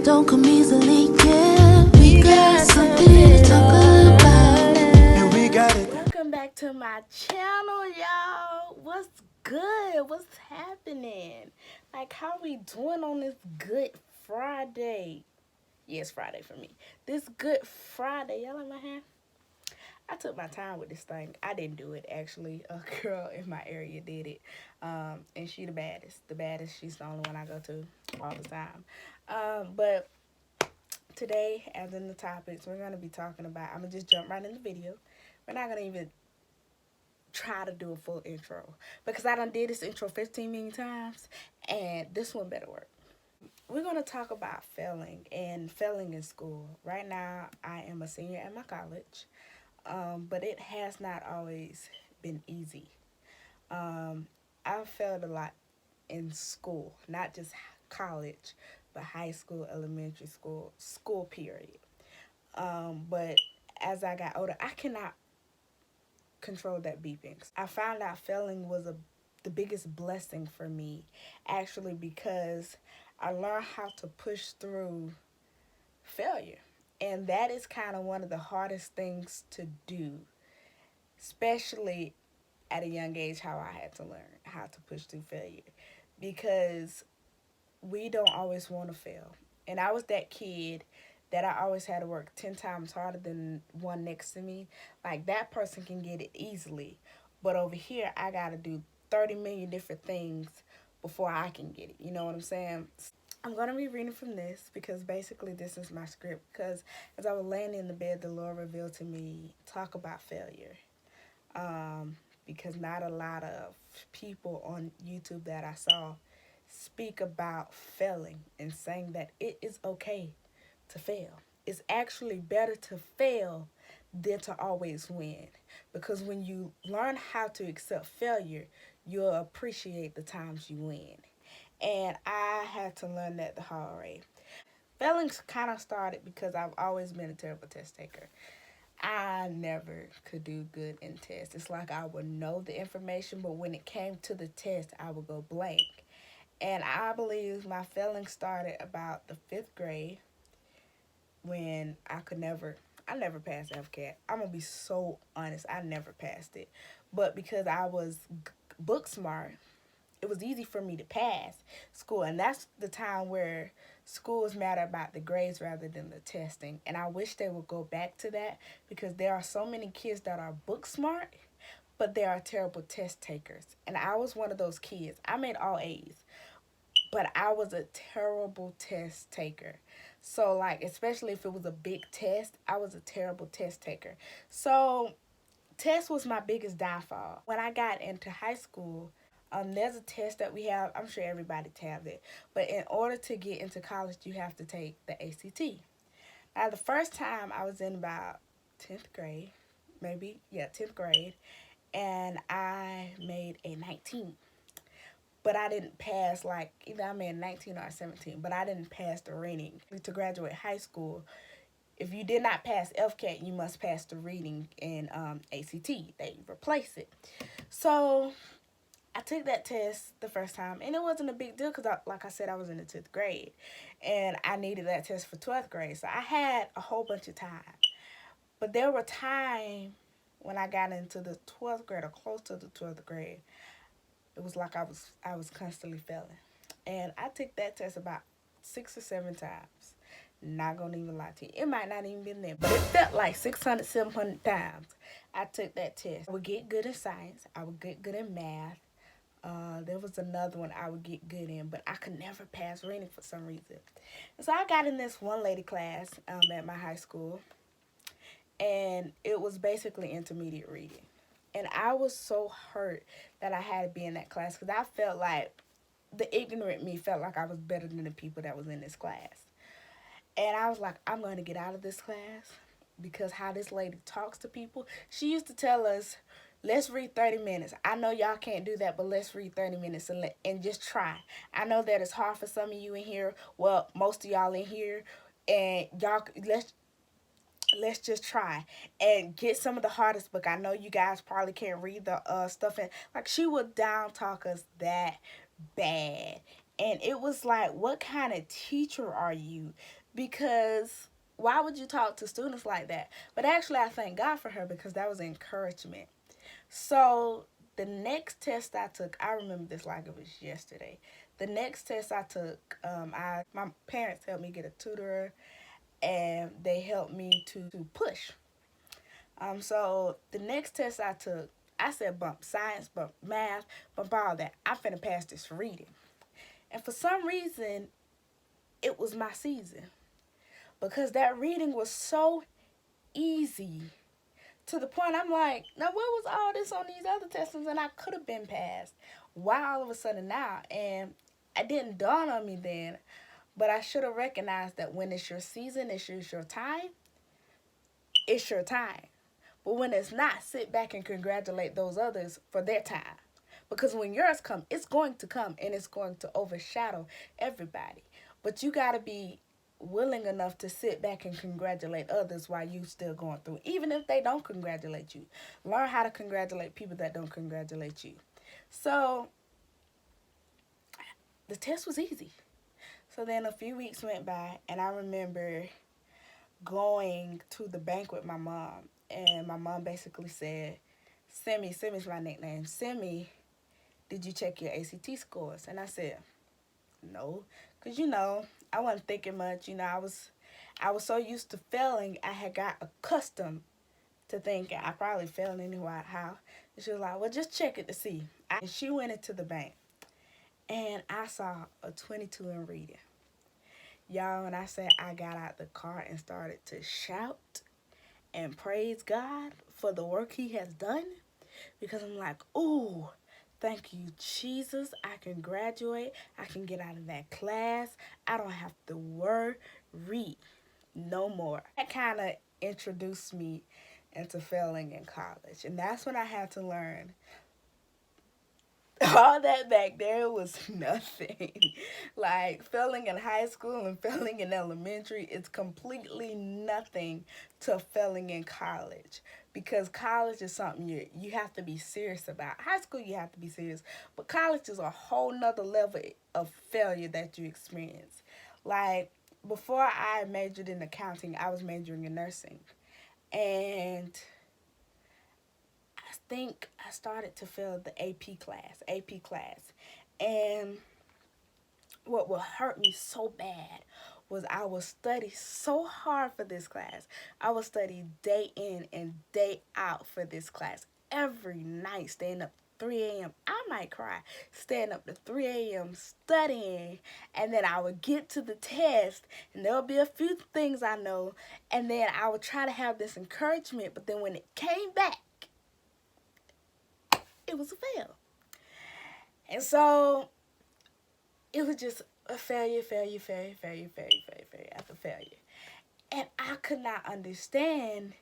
Don't come easily, yeah. We got something to talk about. And we got it. Welcome back to my channel, y'all. What's good? What's happening? Like, how we doing on this Good Friday? Yes, Friday for me. This Good Friday. Y'all like my hair? I took my time with this thing. I didn't do it, actually. A girl in my area did it. And she the baddest. The baddest. She's the only one I go to all the time. But today, as in the topics, we're going to be talking about, I'm going to just jump right in the video. We're not going to even try to do a full intro because I done did this intro 15 million times and this one better work. We're going to talk about failing and failing in school. Right now, I am a senior at my college, but it has not always been easy. I've failed a lot in school, not just college, but high school, elementary school period. But as I got older, I cannot control that beeping. I found out failing was the biggest blessing for me, actually, because I learned how to push through failure. And that is kind of one of the hardest things to do, especially at a young age, how I had to learn how to push through failure. Because we don't always want to fail. And I was that kid that I always had to work 10 times harder than one next to me. Like, that person can get it easily. But over here, I got to do 30 million different things before I can get it. You know what I'm saying? I'm going to be reading from this because basically this is my script. Because as I was laying in the bed, the Lord revealed to me, talk about failure. Because not a lot of people on YouTube that I saw speak about failing and saying that it is okay to fail. It's actually better to fail than to always win. Because when you learn how to accept failure, you'll appreciate the times you win. And I had to learn that the hard way. Failing kind of started because I've always been a terrible test taker. I never could do good in tests. It's like I would know the information, but when it came to the test, I would go blank. And I believe my failing started about the 5th grade when I never passed FCAT. I'm going to be so honest, I never passed it. But because I was book smart, it was easy for me to pass school. And that's the time where schools matter about the grades rather than the testing. And I wish they would go back to that because there are so many kids that are book smart, but they are terrible test takers. And I was one of those kids. I made all A's, but I was a terrible test taker. So, like, especially if it was a big test, I was a terrible test taker. So, test was my biggest downfall. When I got into high school, there's a test that we have. I'm sure everybody has it. But in order to get into college, you have to take the ACT. Now, the first time I was in about 10th grade, 10th grade, and I made a 19. But I didn't pass, like, either I made 19 or 17, but I didn't pass the reading. To graduate high school, if you did not pass FCAT, you must pass the reading in ACT. They replace it. So I took that test the first time, and it wasn't a big deal because, like I said, I was in the 10th grade, and I needed that test for 12th grade. So I had a whole bunch of time. But there were times when I got into the 12th grade or close to the 12th grade, it was like I was constantly failing. And I took that test about 6 or 7 times. Not gonna even lie to you. It might not even been there, but it felt like 600, 700 times I took that test. I would get good in science. I would get good in math. There was another one I would get good in, but I could never pass reading for some reason. And so I got in this one lady class at my high school, and it was basically intermediate reading. And I was so hurt that I had to be in that class because I felt like the ignorant me felt like I was better than the people that was in this class. And I was like, I'm going to get out of this class because how this lady talks to people. She used to tell us, let's read 30 minutes. I know y'all can't do that, but let's read 30 minutes and just try. I know that it's hard for some of you in here. Well, most of y'all in here. And y'all, let's just try and get some of the hardest book. I know you guys probably can't read the stuff. And like, she would down talk us that bad. And it was like, what kind of teacher are you? Because why would you talk to students like that? But actually, I thank God for her because that was encouragement. So the next test I took, I remember this like it was yesterday. The next test I took, my parents helped me get a tutor, and they helped me to push. So the next test I took, I said bump science, bump math, bump all that. I'm finna pass this reading. And for some reason, it was my season because that reading was so easy to the point I'm like, now what was all this on these other tests and I could have been passed? Why all of a sudden now? And it didn't dawn on me then, but I should have recognized that when it's your season, it's your time, it's your time. But when it's not, sit back and congratulate those others for their time. Because when yours come, it's going to come and it's going to overshadow everybody. But you got to be willing enough to sit back and congratulate others while you still going through. Even if they don't congratulate you. Learn how to congratulate people that don't congratulate you. So the test was easy. So then a few weeks went by and I remember going to the bank with my mom. And my mom basically said, Simi's my nickname. Simi, did you check your ACT scores? And I said, no. Because, I wasn't thinking much. I was so used to failing, I had got accustomed to thinking I probably failed anyway. How? And she was like, well, just check it to see. And she went into the bank. And I saw a 22 in reading. Y'all, when I said I got out the car and started to shout and praise God for the work he has done, because I'm like, ooh, thank you, Jesus. I can graduate. I can get out of that class. I don't have to worry no more. That kind of introduced me into failing in college. And that's when I had to learn all that back there was nothing. Like failing in high school and failing in elementary is completely nothing to failing in college. Because college is something you have to be serious about. High school you have to be serious, but college is a whole nother level of failure that you experience. Like before I majored in accounting, I was majoring in nursing. And I think I started to feel the AP class. And what would hurt me so bad was I would study so hard for this class. I would study day in and day out for this class. Every night, staying up 3 a.m. I might cry. Staying up to 3 a.m. studying. And then I would get to the test. And there would be a few things I know. And then I would try to have this encouragement. But then when it came back, it was a fail. And so it was just a failure after failure. And I could not understand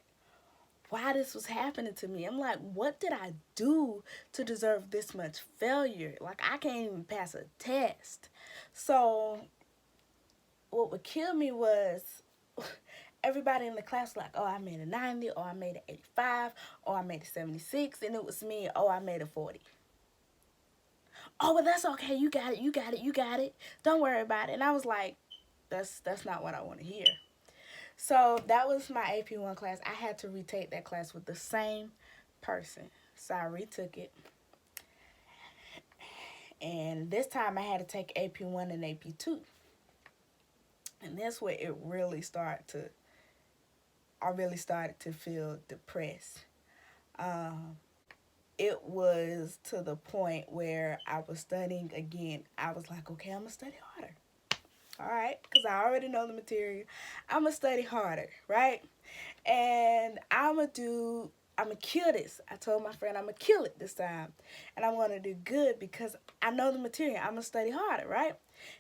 why this was happening to me. I'm like, what did I do to deserve this much failure? Like, I can't even pass a test. So what would kill me was everybody in the class was like, oh, I made a 90, or I made an 85, or I made a 76, and it was me, oh, I made a 40. Oh, well, that's okay. You got it. Don't worry about it. And I was like, that's not what I want to hear. So that was my AP1 class. I had to retake that class with the same person. So I retook it. And this time I had to take AP1 and AP2. And that's where it really started to, I really started to feel depressed. It was to the point where I was studying again. I was like, okay, I'm going to study harder. All right, because I already know the material. I'm going to study harder, right? And I'm going to kill this. I told my friend I'm going to kill it this time. And I'm going to do good because I know the material. I'm going to study harder, right?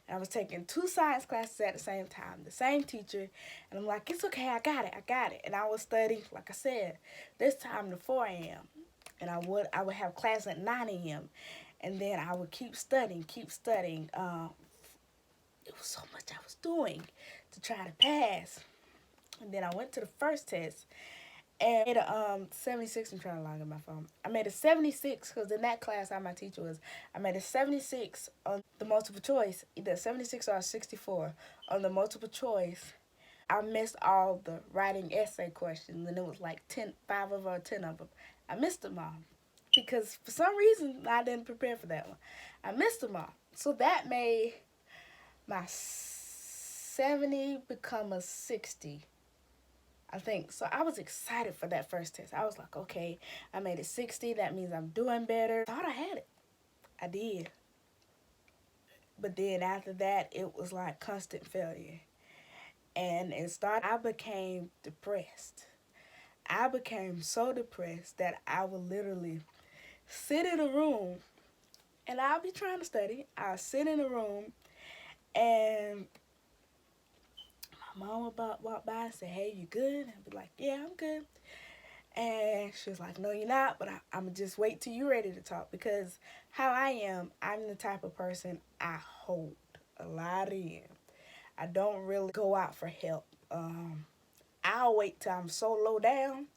And I was taking 2 science classes at the same time, the same teacher. And I'm like, it's okay, I got it. And I would study, like I said, this time to 4 a.m. And I would have class at 9 a.m. And then I would keep studying. It was so much I was doing to try to pass. And then I went to the first test. and I made a 76. I'm trying to log in my phone. I made a 76 because in that class, how my teacher was, I made a 76 on the multiple choice, either 76 or 64 on the multiple choice. I missed all the writing essay questions, and it was like 5 of them or 10 of them. I missed them all because for some reason I didn't prepare for that one. I missed them all. So that made my 70 become a 60, I think. So I was excited for that first test. I was like, okay, I made it 60. That means I'm doing better. Thought I had it. I did. But then after that, it was like constant failure. And I became depressed. I became so depressed that I would literally sit in a room and I'll be trying to study. I'll sit in a room and my mom would walk by and say, hey, you good? I'd be like, yeah, I'm good. And she was like, no, you're not, but I'm going to just wait till you're ready to talk. Because how I am, I'm the type of person I hold a lot in. I don't really go out for help. I'll wait till I'm so low down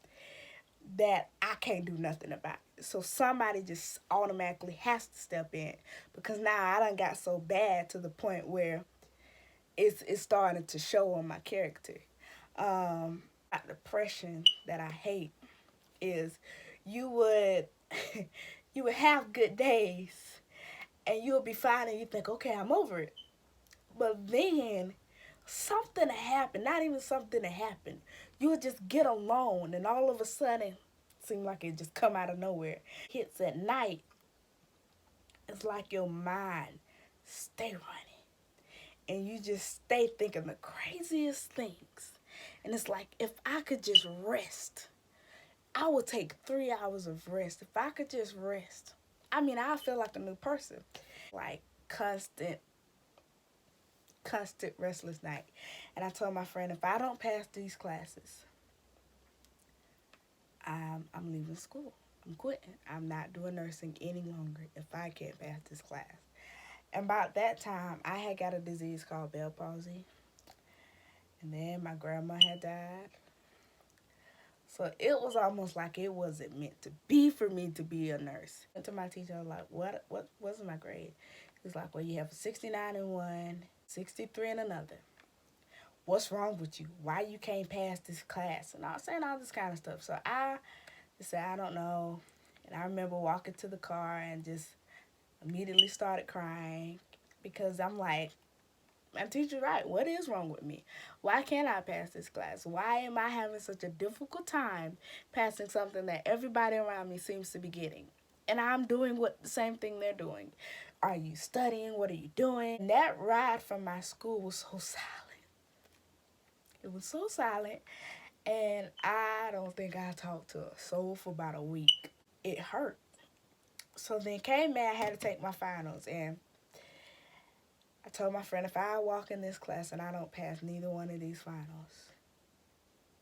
that I can't do nothing about it. So somebody just automatically has to step in. Because now I done got so bad to the point where it's starting to show on my character. Depression that I hate is you would you would have good days and you'll be fine and you think, okay, I'm over it. But then something happened, not even something that happened. You would just get alone and all of a sudden it seemed like it just come out of nowhere. Hits at night, it's like your mind stay running and you just stay thinking the craziest things. And it's like, if I could just rest, I would take 3 hours of rest. If I could just rest, I mean, I feel like a new person. Like constant restless night. And I told my friend, if I don't pass these classes, I'm leaving school. I'm quitting. I'm not doing nursing any longer if I can't pass this class. And about that time, I had got a disease called Bell palsy. And then my grandma had died. So it was almost like it wasn't meant to be for me to be a nurse. And to my teacher, I was like, what wasn't my grade? He's like, well, you have a 69 in one, 63 in another. What's wrong with you? Why you can't pass this class? And I was saying all this kind of stuff. So I just said, I don't know. And I remember walking to the car and just immediately started crying because I'm like, my teacher's right. What is wrong with me? Why can't I pass this class? Why am I having such a difficult time passing something that everybody around me seems to be getting? And I'm doing the same thing they're doing. Are you studying? What are you doing? And that ride from my school was so silent. It was so silent. And I don't think I talked to a soul for about a week. It hurt. So then came May, I had to take my finals. And I told my friend, if I walk in this class and I don't pass neither one of these finals,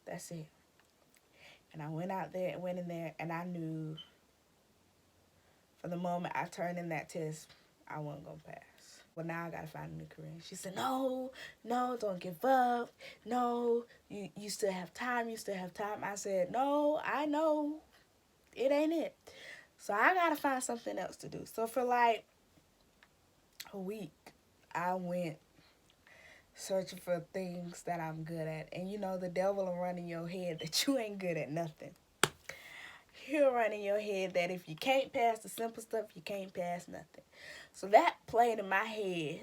that's it. And I went in there, and I knew from the moment I turned in that test, I wasn't going to pass. Well, now I got to find a new career. She said, no, don't give up. No, you still have time. I said, no, I know. It ain't it. So I got to find something else to do. So for like a week, I went searching for things that I'm good at. And you know, the devil will run in your head that you ain't good at nothing. He'll run in your head that if you can't pass the simple stuff, you can't pass nothing. So that played in my head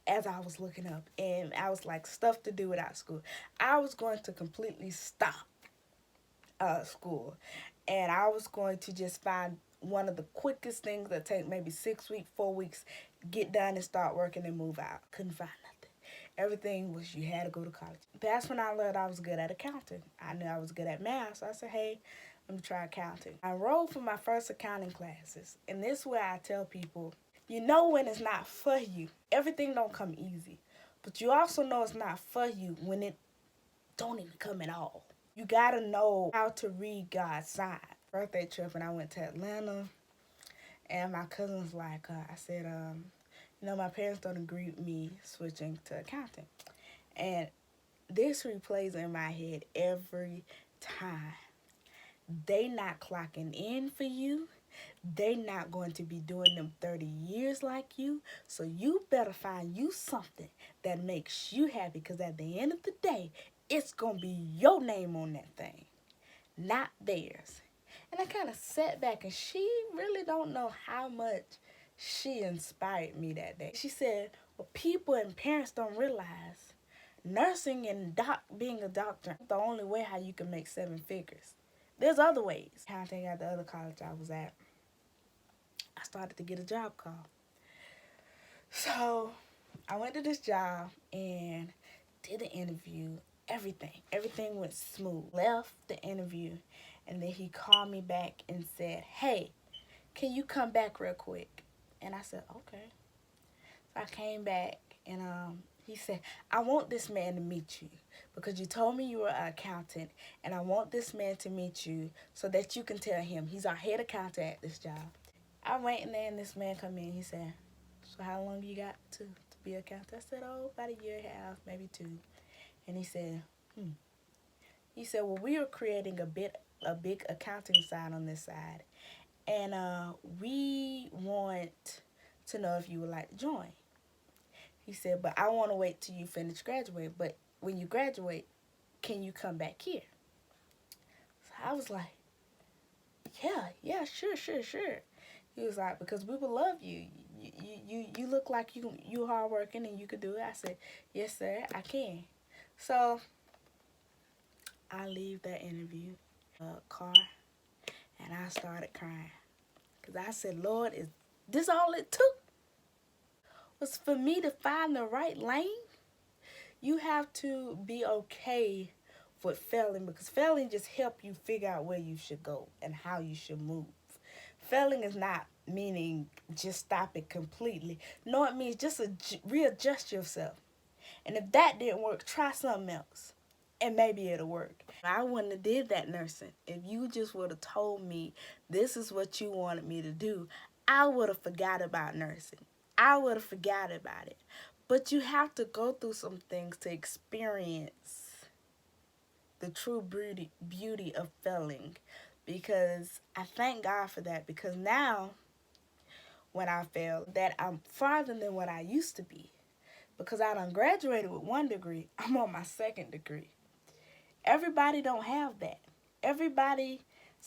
as I was looking up. And I was like, stuff to do without school. I was going to completely stop school. And I was going to just find one of the quickest things that take maybe 6 weeks, 4 weeks, get done and start working and move out. Couldn't find nothing. Everything was you had to go to college. That's when I learned I was good at accounting. I knew I was good at math, so I said, hey, let me try accounting. I enrolled for my first accounting classes, and this is where I tell people, you know when it's not for you. Everything don't come easy, but you also know it's not for you when it don't even come at all. You gotta know how to read God's sign. Birthday trip, and I went to Atlanta, and my cousin was like, I said, you know, my parents don't agree with me switching to accounting. And this replays in my head every time. they not clocking in for you. They not going to be doing them 30 years like you. So you better find you something that makes you happy, because at the end of the day, it's going to be your name on that thing, not theirs. And I kind of sat back, and she really don't know how much she inspired me that day. She said, well, people and parents don't realize nursing and being a doctor, the only way how you can make 7 figures. There's other ways. Counting at the other college I was at, I started to get a job call. So I went to this job and did the interview. Everything went smooth. Left the interview, and then he called me back and said, hey, can you come back real quick? And I said, okay. So I came back, and he said, I want this man to meet you because you told me you were an accountant, and I want this man to meet you so that you can tell him he's our head accountant at this job. I went in there, and this man come in. He said, so how long you got to be an accountant? I said, oh, about a year and a half, maybe 2. And he said, He said, well, we are creating a big accounting side on this side, and we want to know if you would like to join. He said, but I want to wait till you finish graduate. But when you graduate, can you come back here? So I was like, yeah, sure. He was like, because we would love you. You look like you hardworking and you could do it. I said, yes, sir, I can. So I leave that interview, car, and I started crying. Because I said, Lord, is this all it took? Was for me to find the right lane? You have to be okay with failing, because failing just help you figure out where you should go and how you should move. Failing is not meaning just stop it completely. No, it means just readjust yourself. And if that didn't work, try something else. And maybe it'll work. I wouldn't have did that nursing. If you just would have told me this is what you wanted me to do, I would have forgot about nursing. I would have forgot about it. But you have to go through some things to experience the true beauty of failing. Because I thank God for that. Because now, when I fail, that I'm farther than what I used to be. Because I done graduated with 1 degree, I'm on my 2nd degree. Everybody don't have that. Everybody's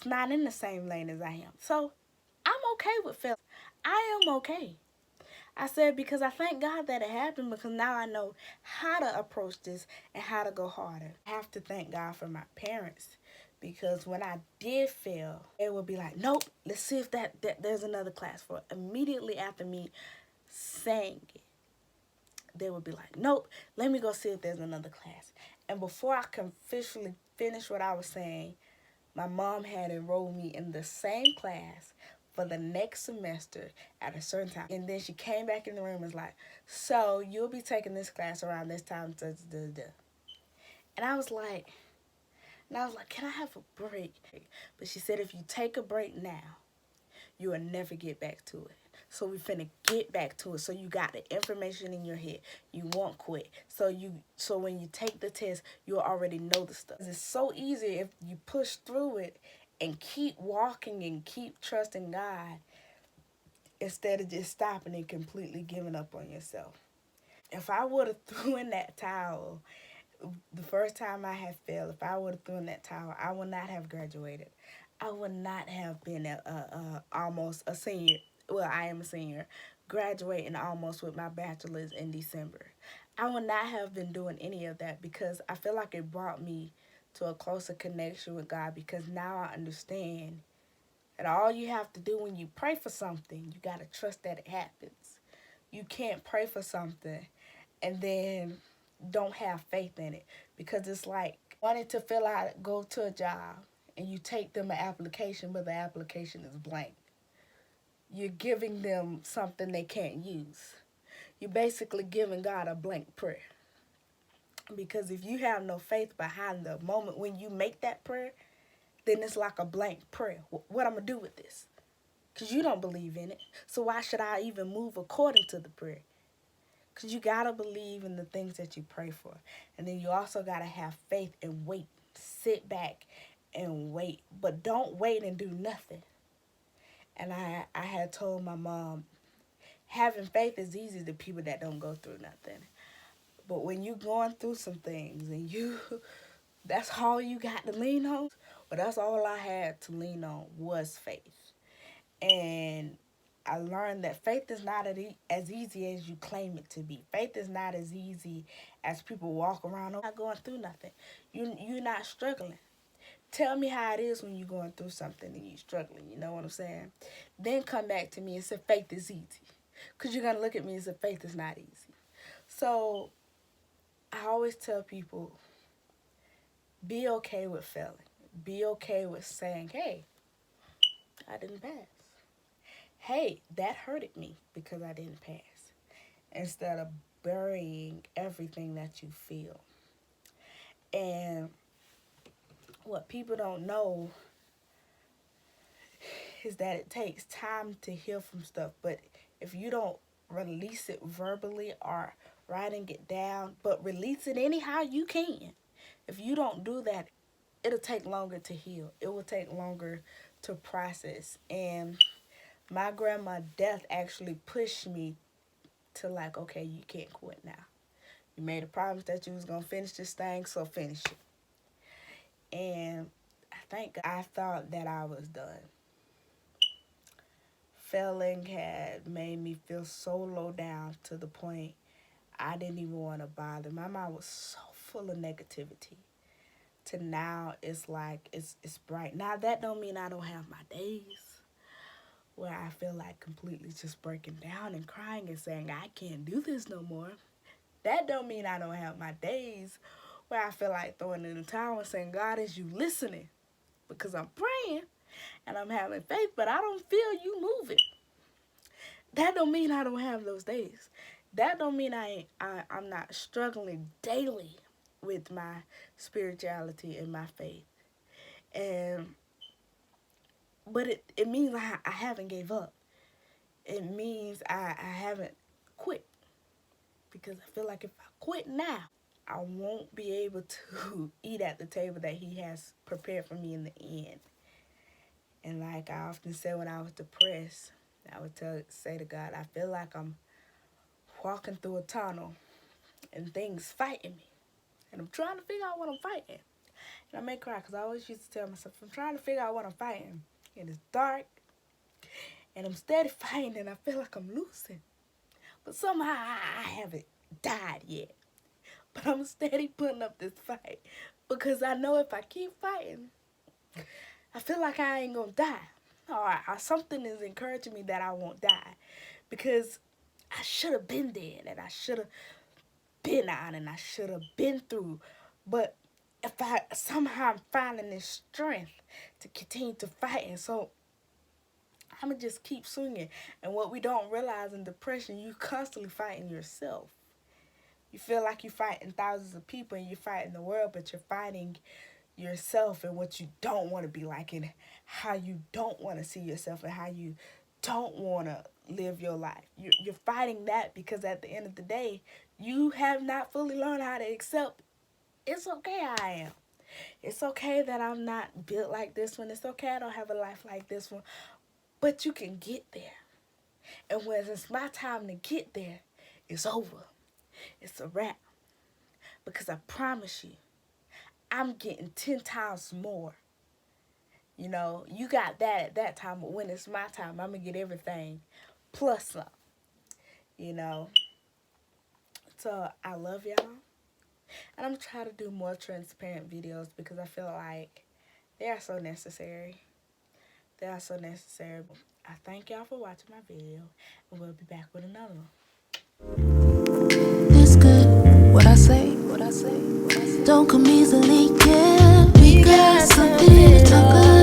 not in the same lane as I am. So I'm okay with failing. I am okay. I said, because I thank God that it happened, because now I know how to approach this and how to go harder. I have to thank God for my parents, because when I did fail, it would be like, nope, let's see if that there's another class for it. Immediately after me saying it, they would be like, nope, let me go see if there's another class. And before I can officially finish what I was saying, my mom had enrolled me in the same class for the next semester at a certain time. And then she came back in the room and was like, so you'll be taking this class around this time. And I was like, can I have a break? But she said, if you take a break now, you will never get back to it. So we finna get back to it. So you got the information in your head. You won't quit. So when you take the test, you'll already know the stuff. It's so easy if you push through it and keep walking and keep trusting God, instead of just stopping and completely giving up on yourself. If I would have threw in that towel the first time I had failed, if I would have thrown that towel, I would not have graduated. I would not have been almost a senior. Well, I am a senior, graduating almost with my bachelor's in December. I would not have been doing any of that, because I feel like it brought me to a closer connection with God, because now I understand that all you have to do when you pray for something, you got to trust that it happens. You can't pray for something and then don't have faith in it, because it's like wanting to go to a job, and you take them an application, but the application is blank. You're giving them something they can't use. You're basically giving God a blank prayer. Because if you have no faith behind the moment when you make that prayer, then it's like a blank prayer. What I'm going to do with this? Because you don't believe in it. So why should I even move according to the prayer? Because you got to believe in the things that you pray for. And then you also got to have faith and wait. Sit back and wait, but don't wait and do nothing. And I had told my mom, having faith is easy to people that don't go through nothing. But when you going through some things and that's all you got to lean on. But that's all I had to lean on was faith. And I learned that faith is not as easy as you claim it to be. Faith is not as easy as people walk around. You're not going through nothing. You're not struggling. Tell me how it is when you're going through something and you're struggling. You know what I'm saying? Then come back to me and say faith is easy. Because you're going to look at me and say faith is not easy. So I always tell people, be okay with failing. Be okay with saying, hey, I didn't pass. Hey, that hurted me because I didn't pass. Instead of burying everything that you feel. And what people don't know is that it takes time to heal from stuff. But if you don't release it verbally or writing it down, but release it anyhow you can. If you don't do that, it'll take longer to heal. It will take longer to process. And my grandma's death actually pushed me to like, okay, you can't quit now. You made a promise that you was going to finish this thing, so finish it. And I thought that I was done. Failing had made me feel so low down to the point I didn't even want to bother. My mind was so full of negativity. To now, it's like, it's bright. Now, that don't mean I don't have my days where I feel like completely just breaking down and crying and saying, I can't do this no more. That don't mean I don't have my days where I feel like throwing in the towel and saying, God, is you listening? Because I'm praying and I'm having faith, but I don't feel you moving. That don't mean I don't have those days. That don't mean I'm not struggling daily with my spirituality and my faith. But it means I haven't gave up. It means I haven't quit. Because I feel like if I quit now, I won't be able to eat at the table that he has prepared for me in the end. And like I often said when I was depressed, I would say to God, I feel like I'm walking through a tunnel and things fighting me. And I'm trying to figure out what I'm fighting. And I may cry because I always used to tell myself, I'm trying to figure out what I'm fighting. And it's dark. And I'm steady fighting and I feel like I'm losing. But somehow I haven't died yet. But I'm steady putting up this fight. Because I know if I keep fighting, I feel like I ain't going to die. Or something is encouraging me that I won't die. Because I should have been dead. And I should have been out. And I should have been through. But if I somehow I'm finding this strength to continue to fight. And so I'm going to just keep swinging. And what we don't realize in depression, you constantly fighting yourself. You feel like you're fighting thousands of people and you're fighting the world, but you're fighting yourself and what you don't want to be like and how you don't want to see yourself and how you don't want to live your life. You're fighting that because at the end of the day, you have not fully learned how to accept it's okay I am. It's okay that I'm not built like this one. It's okay I don't have a life like this one. But you can get there. And when it's my time to get there, it's over. It's a wrap. Because I promise you, I'm getting 10 times more. You know, you got that at that time, but when it's my time, I'm going to get everything plus some. You know. So, I love y'all. And I'm trying to do more transparent videos because I feel like they are so necessary. They are so necessary. I thank y'all for watching my video, and we'll be back with another one. It's good. What I say, what I say, what I say. Don't come easily, yeah. We got something to talk about.